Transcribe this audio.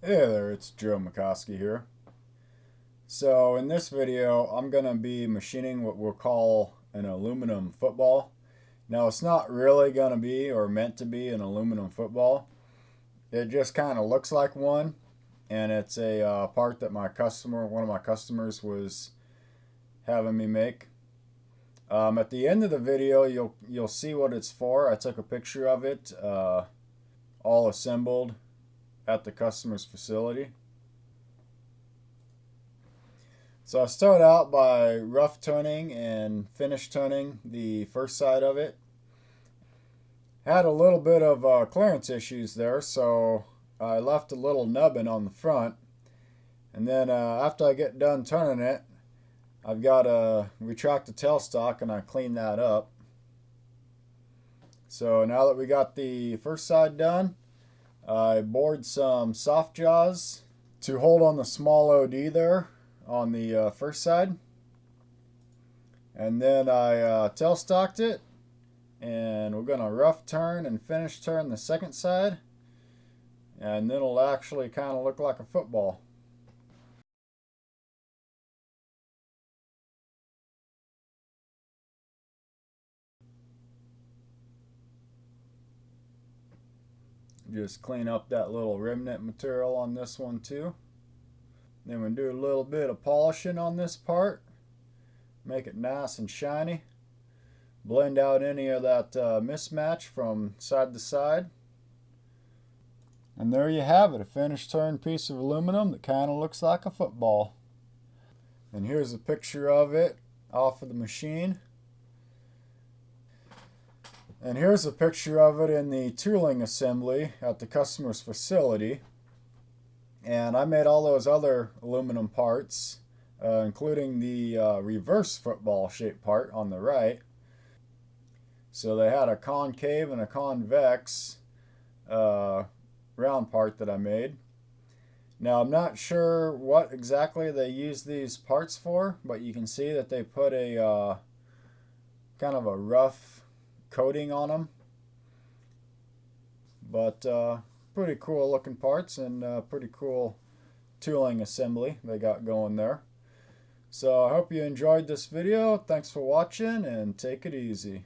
Hey there, it's Joe McCoskey here. So in this video, I'm going to be machining what we'll call an aluminum football. Now it's not really going to be or meant to be an aluminum football. It just kind of looks like one, and it's a part that one of my customers was having me make. At the end of the video, you'll see what it's for. I took a picture of it, all assembled at the customer's facility. So I start out by rough turning and finish turning the first side of it. Had a little bit of clearance issues there, so I left a little nubbin on the front. And then after I get done turning it, I've got to retract the tailstock and I clean that up. So now that we got the first side done, I bored some soft jaws to hold on the small OD there on the first side. And then I tailstocked it, and we're going to rough turn and finish turn the second side, and then it'll actually kind of look like a football. Just clean up that little remnant material on this one too. Then we do a little bit of polishing on this part, make it nice and shiny. Blend out any of that mismatch from side to side. And there you have it, a finished turned piece of aluminum that kind of looks like a football. And here's a picture of it off of the machine. And here's a picture of it in the tooling assembly at the customer's facility. And I made all those other aluminum parts, including the reverse football shaped part on the right. So they had a concave and a convex round part that I made. Now I'm not sure what exactly they use these parts for, but you can see that they put a kind of a rough coating on them. But pretty cool looking parts and pretty cool tooling assembly they got going there. So I hope you enjoyed this video. Thanks for watching and take it easy.